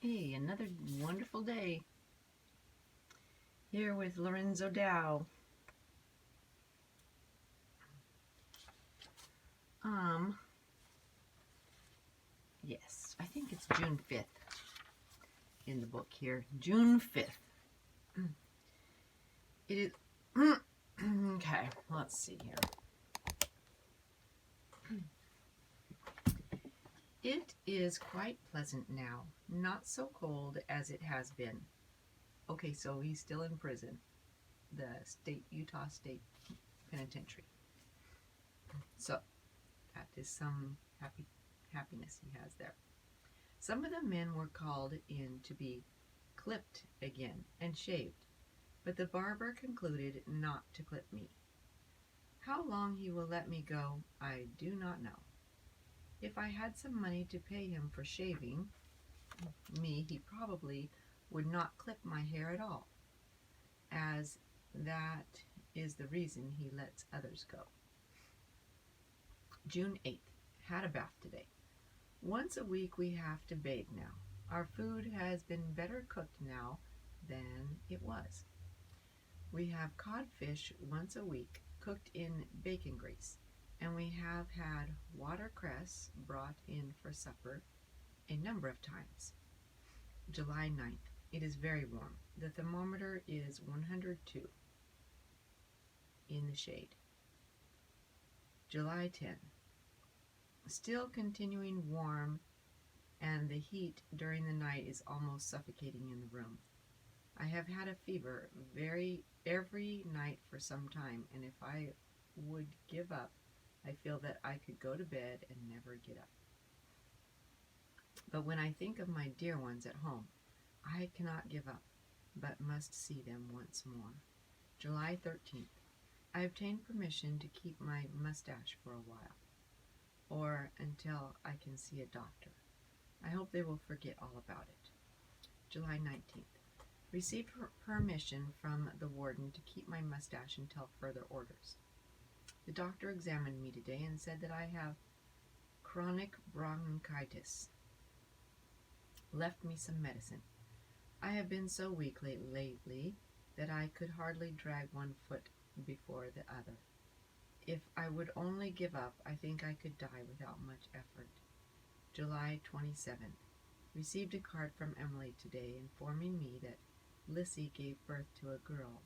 Hey, another wonderful day here with Lorenzo Dow. Um, yes, I think it's June 5th in the book here. June 5th. It is, okay, let's see here. It is quite pleasant now, not so cold as it has been. Okay, so he's still in prison, the Utah State Penitentiary. So that is some happiness he has there. Some of the men were called in to be clipped again and shaved, but the barber concluded not to clip me. How long he will let me go, I do not know. If I had some money to pay him for shaving me, he probably would not clip my hair at all, as that is the reason he lets others go. June 8th. Had a bath today. Once a week we have to bathe now. Our food has been better cooked now than it was. We have codfish once a week cooked in bacon grease, and we have had watercress brought in for supper a number of times. July 9th. It is very warm. The thermometer is 102 in the shade. July 10th. Still continuing warm, and the heat during the night is almost suffocating in the room. I have had a fever every night for some time, and if I would give up, I feel that I could go to bed and never get up. But when I think of my dear ones at home, I cannot give up, but must see them once more. July 13th. I obtained permission to keep my mustache for a while, or until I can see a doctor. I hope they will forget all about it. July 19th. Received permission from the warden to keep my mustache until further orders. The doctor examined me today and said that I have chronic bronchitis. Left me some medicine. I have been so weak lately that I could hardly drag one foot before the other. If I would only give up, I think I could die without much effort. July 27th. Received a card from Emily today informing me that Lissy gave birth to a girl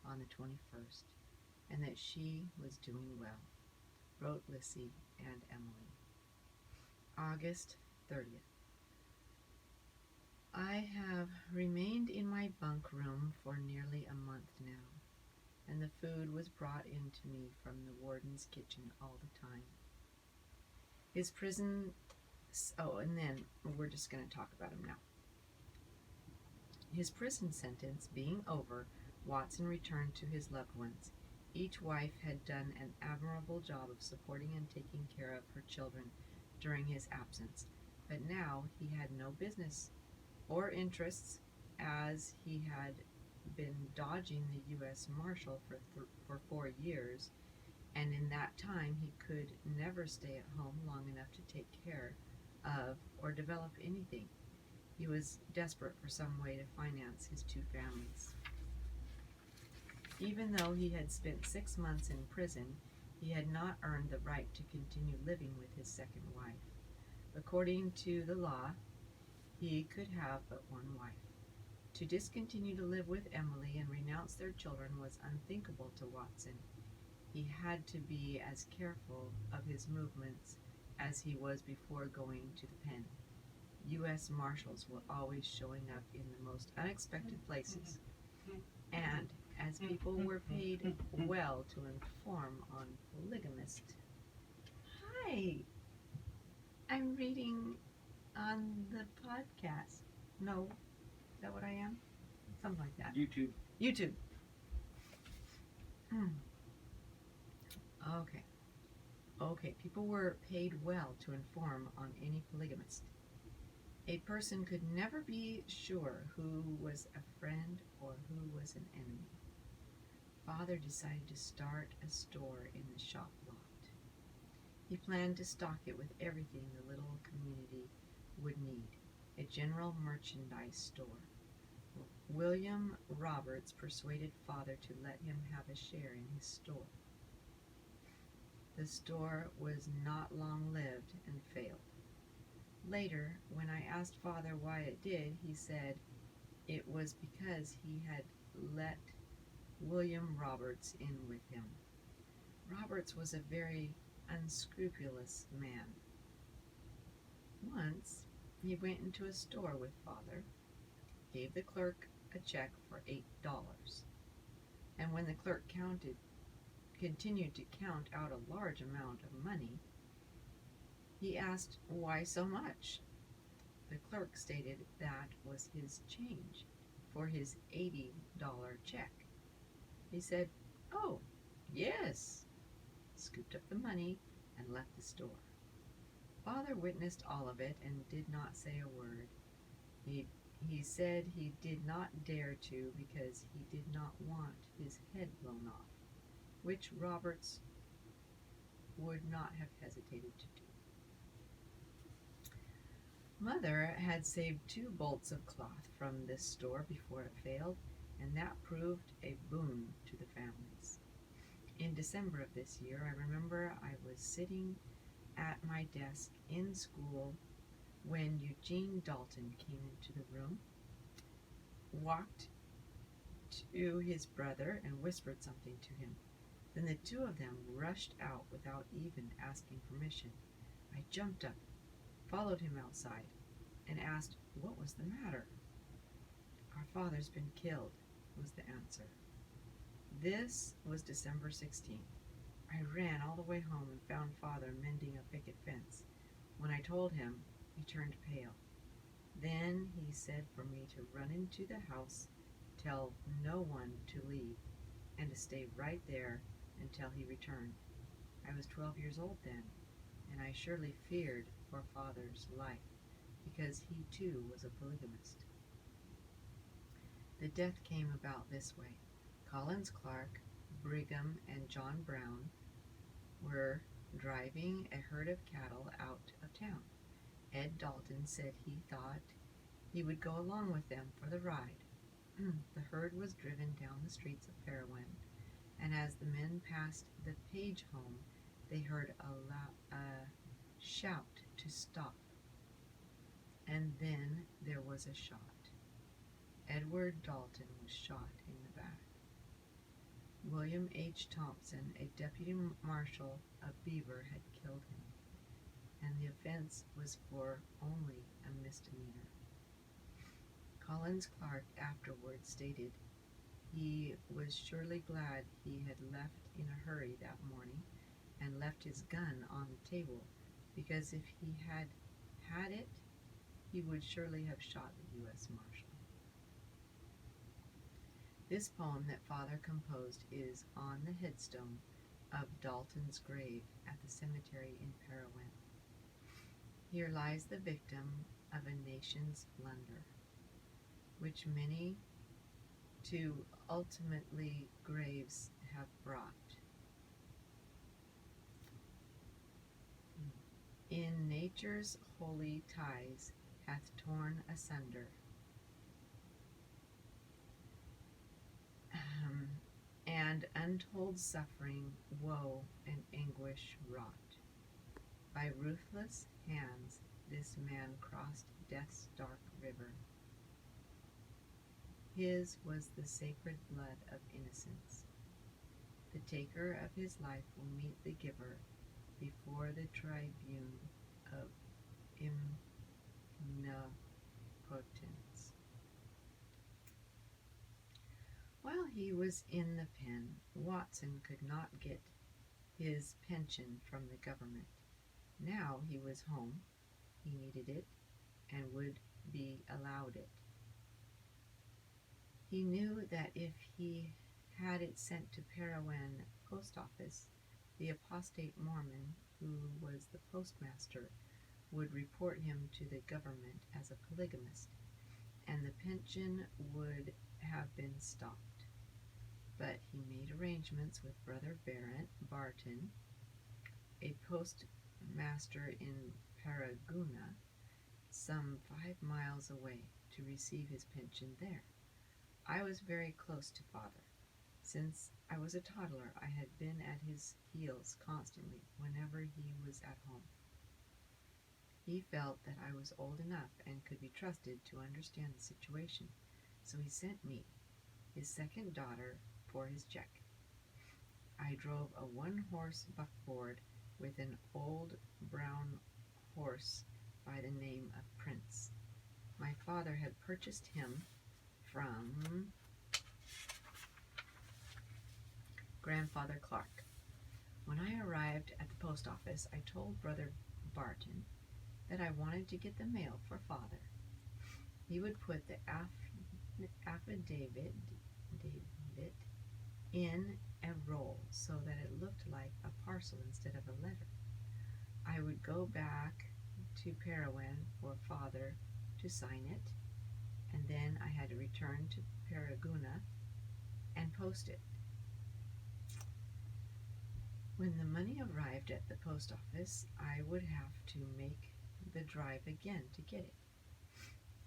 on the 21st and that she was doing well. Wrote Lissy and Emily. August 30th. I have remained in my bunk room for nearly a month now, and the food was brought in to me from the warden's kitchen all the time. His prison, and then we're just going to talk about him now. His prison sentence being over, Watson returned to his loved ones. Each wife had done an admirable job of supporting and taking care of her children during his absence, but now he had no business or interests, as he had been dodging the U.S. Marshal for 4 years, and in that time he could never stay at home long enough to take care of or develop anything. He was desperate for some way to finance his 2 families. Even though he had spent 6 months in prison, he had not earned the right to continue living with his second wife. According to the law, he could have but one wife. To discontinue to live with Emily and renounce their children was unthinkable to Watson. He had to be as careful of his movements as he was before going to the pen. U.S. Marshals were always showing up in the most unexpected places, and as people were paid well to inform on polygamists. Hi, I'm reading on the podcast. No, is that what I am? Something like that. YouTube. Okay, people were paid well to inform on any polygamist. A person could never be sure who was a friend or who was an enemy. Father decided to start a store in the shop lot. He planned to stock it with everything the little community would need. a general merchandise store. William Roberts persuaded father to let him have a share in his store. The store was not long-lived and failed. Later, when I asked father why it did, he said it was because he had let William Roberts in with him. Roberts was a very unscrupulous man. Once, he went into a store with father, gave the clerk a check for $8, and when the clerk continued to count out a large amount of money, he asked why so much. The clerk stated that was his change for his $80 check. He said, "Oh, yes," scooped up the money and left the store. Father witnessed all of it and did not say a word. He said he did not dare to because he did not want his head blown off, which Roberts would not have hesitated to do. Mother had saved 2 bolts of cloth from this store before it failed, and that proved a boon to the families. In December of this year, I remember I was sitting at my desk in school when Eugene Dalton came into the room, walked to his brother and whispered something to him. Then the 2 of them rushed out without even asking permission. I jumped up, followed him outside, and asked what was the matter. "Our father's been killed," was the answer. This was December 16th. I ran all the way home and found father mending a picket fence. When I told him, he turned pale. Then he said for me to run into the house, tell no one to leave, and to stay right there until he returned. I was 12 years old then, and I surely feared for father's life, because he too was a polygamist. The death came about this way. Collins Clark, Brigham, and John Brown were driving a herd of cattle out of town. Ed Dalton said he thought he would go along with them for the ride. The herd was driven down the streets of Parowan, and as the men passed the Page home, they heard a shout to stop. And then there was a shot. Edward Dalton was shot in the back. William H. Thompson, a deputy marshal of Beaver, had killed him, and the offense was for only a misdemeanor. Collins Clark afterward stated he was surely glad he had left in a hurry that morning and left his gun on the table, because if he had had it, he would surely have shot the U.S. Marshal. This poem that father composed is on the headstone of Dalton's grave at the cemetery in Parowan. Here lies the victim of a nation's blunder, which many to ultimately graves have brought. In nature's holy ties hath torn asunder, and untold suffering, woe, and anguish wrought. By ruthless hands this man crossed death's dark river. His was the sacred blood of innocence. The taker of his life will meet the giver before the tribune of omnipotence. While he was in the pen, Watson could not get his pension from the government. Now he was home, he needed it, and would be allowed it. He knew that if he had it sent to Parowan post office, the apostate Mormon, who was the postmaster, would report him to the government as a polygamist, and the pension would have been stopped. But he made arrangements with Brother Barton, a postmaster in Paraguna, some 5 miles away to receive his pension there. I was very close to father. Since I was a toddler, I had been at his heels constantly whenever he was at home. He felt that I was old enough and could be trusted to understand the situation, so he sent me, his second daughter, for his check. I drove a one-horse buckboard with an old brown horse by the name of Prince. My father had purchased him from Grandfather Clark. When I arrived at the post office, I told Brother Barton that I wanted to get the mail for father. He would put the affidavit in a roll so that it looked like a parcel instead of a letter. I would go back to Parowan for father to sign it, and then I had to return to Paraguna and post it. When the money arrived at the post office, I would have to make the drive again to get it.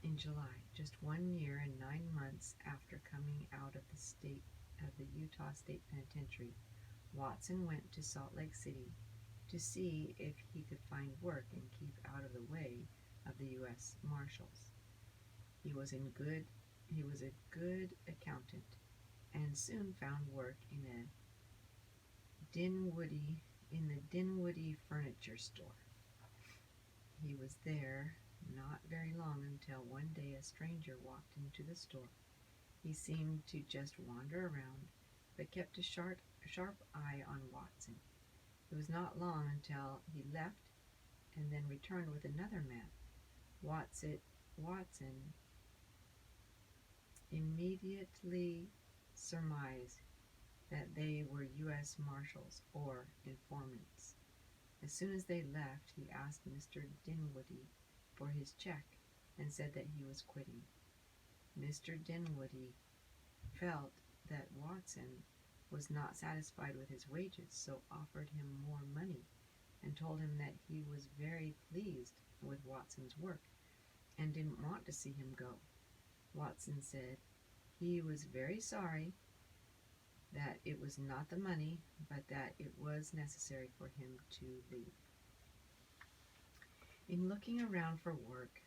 In July, just 1 year and 9 months after coming out of the Utah State Penitentiary, Watson went to Salt Lake City to see if he could find work and keep out of the way of the U.S. Marshals. He was a good accountant and soon found work in the Dinwoody furniture store. He was there not very long until one day a stranger walked into the store. He seemed to just wander around, but kept a sharp eye on Watson. It was not long until he left and then returned with another man. Watson immediately surmised that they were U.S. Marshals or informants. As soon as they left, he asked Mr. Dinwoody for his check and said that he was quitting. Mr. Dinwoody felt that Watson was not satisfied with his wages, so offered him more money and told him that he was very pleased with Watson's work and didn't want to see him go. Watson said he was very sorry that it was not the money, but that it was necessary for him to leave. In looking around for work,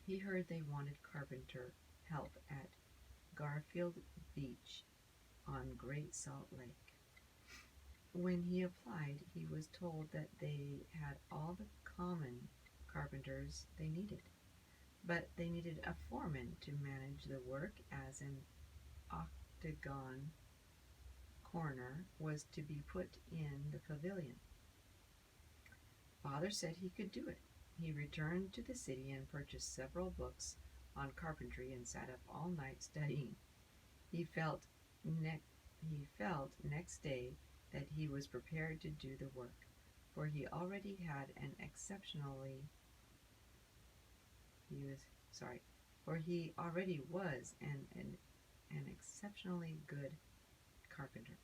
he heard they wanted carpenter help at Garfield Beach on Great Salt Lake. When he applied, he was told that they had all the common carpenters they needed, but they needed a foreman to manage the work, as an octagon corner was to be put in the pavilion. Father said he could do it. He returned to the city and purchased several books on carpentry and sat up all night studying. He felt next day that he was prepared to do the work, for he already was an exceptionally good carpenter.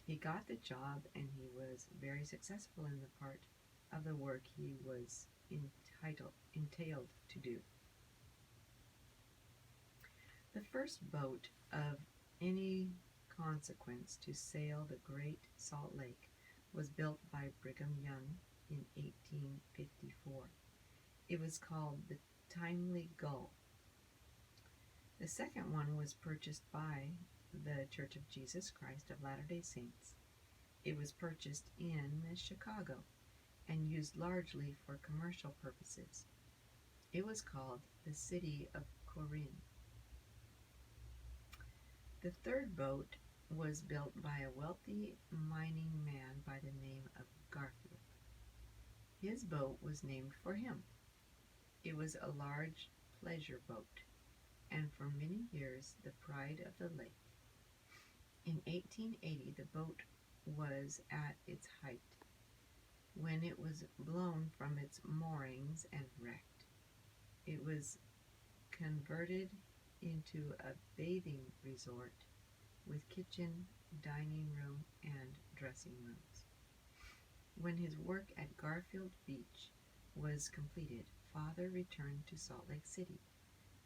He got the job, and he was very successful in the part of the work he was entailed to do. The first boat of any consequence to sail the Great Salt Lake was built by Brigham Young in 1854. It was called the Timely Gull. The second one was purchased by the Church of Jesus Christ of Latter-day Saints. It was purchased in Chicago and used largely for commercial purposes. It was called the City of Corinne. The third boat was built by a wealthy mining man by the name of Garfield. His boat was named for him. It was a large pleasure boat, and for many years the pride of the lake. In 1880, the boat was at its height, when it was blown from its moorings and wrecked. It was converted into a bathing resort with kitchen, dining room, and dressing rooms. When his work at Garfield Beach was completed, father returned to Salt Lake City.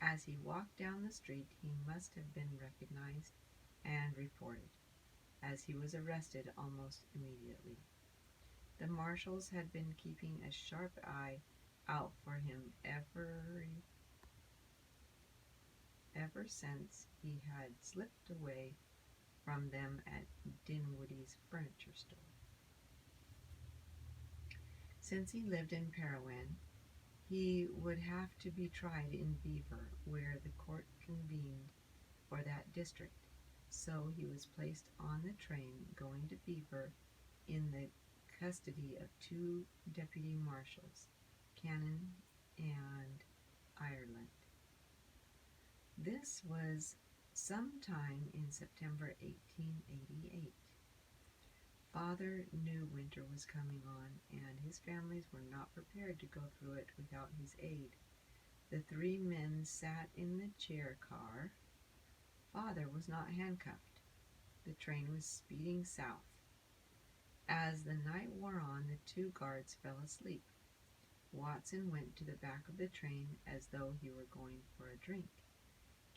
As he walked down the street, he must have been recognized and reported, as he was arrested almost immediately. The marshals had been keeping a sharp eye out for him ever since he had slipped away from them at Dinwiddie's furniture store. Since he lived in Parowan, he would have to be tried in Beaver, where the court convened for that district. So he was placed on the train going to Beaver in the custody of two deputy marshals, Cannon and Ireland. This was sometime in September 1888. Father knew winter was coming on, and his families were not prepared to go through it without his aid. The three men sat in the chair car. Father was not handcuffed. The train was speeding south. As the night wore on, the two guards fell asleep. Watson went to the back of the train as though he were going for a drink,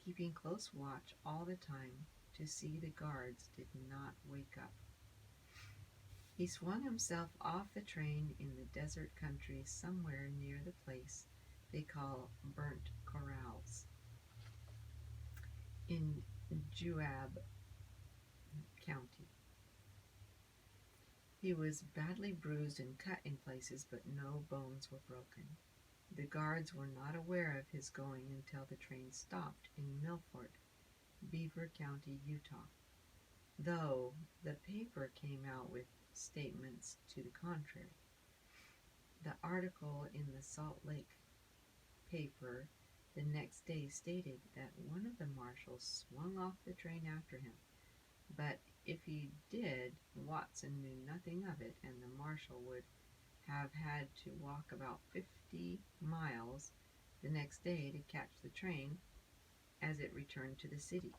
keeping close watch all the time to see the guards did not wake up. He swung himself off the train in the desert country somewhere near the place they call Burnt Corrals in Juab County. He was badly bruised and cut in places, but no bones were broken. The guards were not aware of his going until the train stopped in Milford, Beaver County, Utah, though the paper came out with statements to the contrary. The article in the Salt Lake paper the next day stated that one of the marshals swung off the train after him, but if he did, Watson knew nothing of it, and the marshal would have had to walk about 50 miles the next day to catch the train as it returned to the city.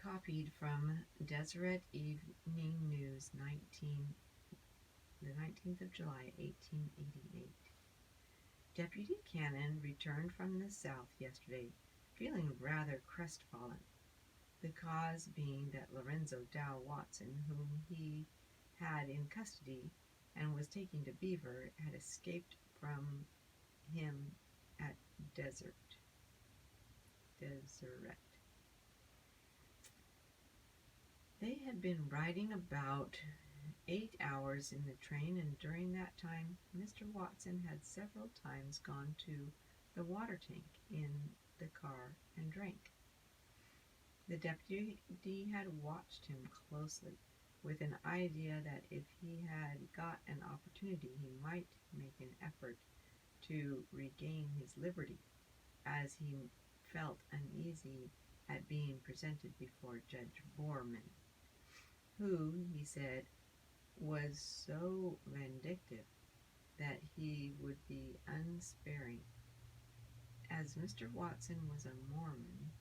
Copied from Deseret Evening News, the 19th of July, 1888. Deputy Cannon returned from the south yesterday, feeling rather crestfallen, the cause being that Lorenzo Dow Watson, whom he had in custody and was taking to Beaver, had escaped from him at Deseret. They had been riding about 8 hours in the train, and during that time Mr. Watson had several times gone to the water tank in the car and drank. The deputy had watched him closely, with an idea that if he had got an opportunity he might make an effort to regain his liberty, as he felt uneasy at being presented before Judge Borman, who, he said, was so vindictive that he would be unsparing. As Mr. Watson was a Mormon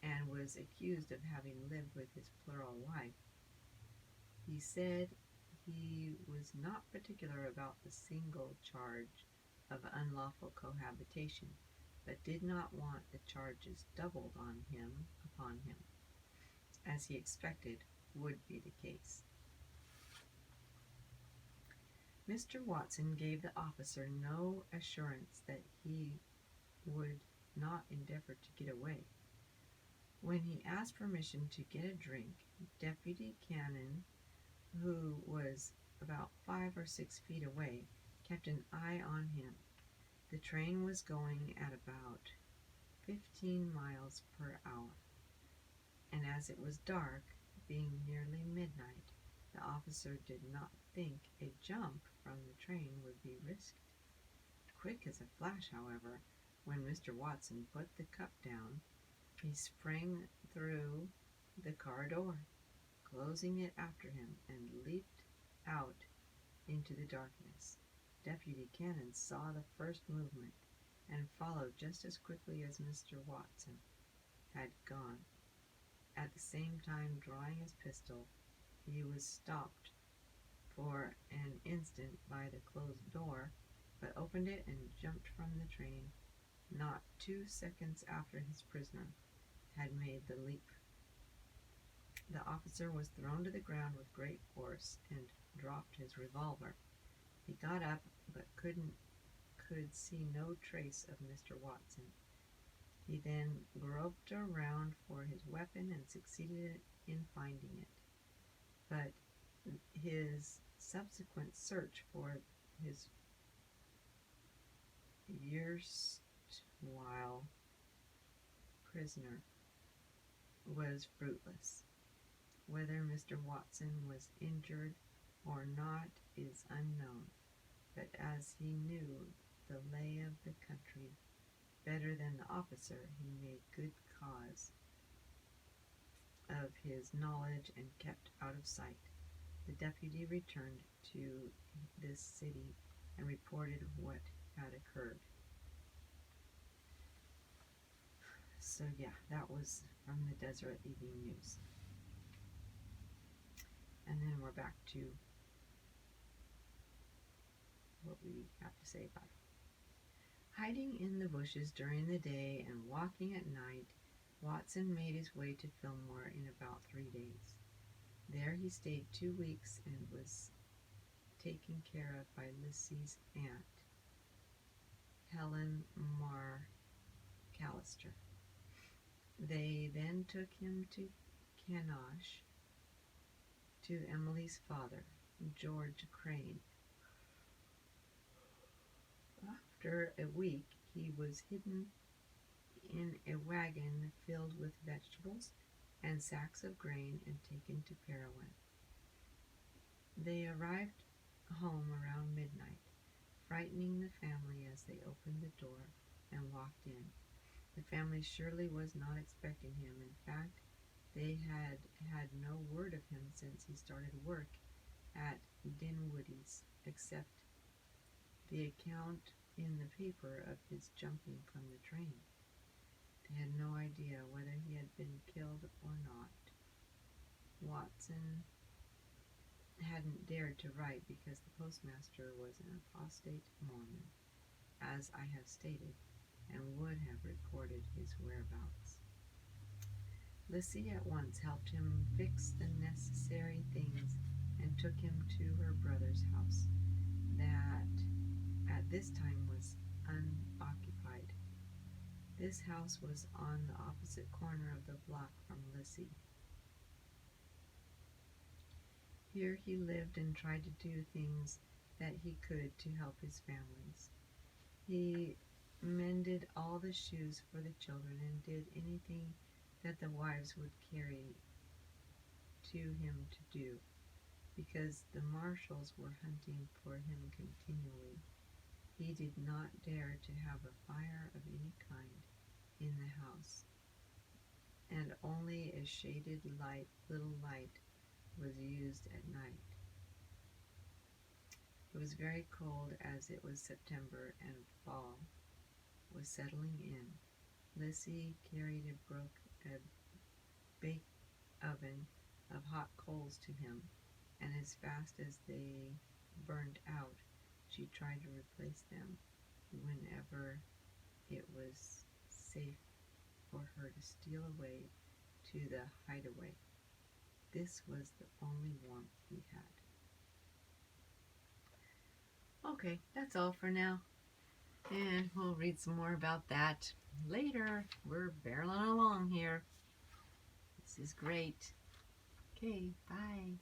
and was accused of having lived with his plural wife, he said he was not particular about the single charge of unlawful cohabitation, but did not want the charges doubled upon him, as he expected would be the case. Mr. Watson gave the officer no assurance that he would not endeavor to get away. When he asked permission to get a drink, Deputy Cannon, who was about 5 or 6 feet away, kept an eye on him. The train was going at about 15 miles per hour, and as it was dark, being nearly midnight, the officer did not think a jump from the train would be risked. Quick as a flash, however, when Mr. Watson put the cup down, he sprang through the car door, closing it after him, and leaped out into the darkness. Deputy Cannon saw the first movement and followed just as quickly as Mr. Watson had gone. At the same time drawing his pistol, he was stopped for an instant by the closed door, but opened it and jumped from the train not 2 seconds after his prisoner had made the leap. The officer was thrown to the ground with great force and dropped his revolver. He got up, but could see no trace of Mr. Watson. He then groped around for his weapon and succeeded in finding it. But his subsequent search for his erstwhile prisoner was fruitless. Whether Mr. Watson was injured or not is unknown, but as he knew the lay of the country better than the officer, he made good cause of his knowledge and kept out of sight. The deputy returned to this city and reported what had occurred. So yeah, that was from the Deseret Evening News. And then we're back to what we have to say about it. Hiding in the bushes during the day and walking at night, Watson made his way to Fillmore in about 3 days. There he stayed 2 weeks and was taken care of by Lissy's aunt, Helen Mar Callister. They then took him to Canosh to Emily's father, George Crane. After a week, he was hidden in a wagon filled with vegetables and sacks of grain and taken to Parowan. They arrived home around midnight, frightening the family as they opened the door and walked in. The family surely was not expecting him. In fact, they had had no word of him since he started work at Dinwoody's, except the account in the paper of his jumping from the train. They had no idea whether he had been killed or not. Watson hadn't dared to write because the postmaster was an apostate Mormon, as I have stated, and would have reported his whereabouts. Lissy at once helped him fix the necessary things and took him to her brother's house, that at this time was unoccupied. This house was on the opposite corner of the block from Lissy. Here he lived and tried to do things that he could to help his families. He mended all the shoes for the children and did anything that the wives would carry to him to do, because the marshals were hunting for him continually. He did not dare to have a fire of any kind in the house, and only a shaded little light was used at night. It was very cold, as it was September and fall was settling in. Lissy carried a bake oven of hot coals to him, and as fast as they burned out, she tried to replace them whenever it was safe for her to steal away to the hideaway. This was the only warmth he had. Okay, that's all for now. And we'll read some more about that later. We're barreling along here. This is great. Okay, bye.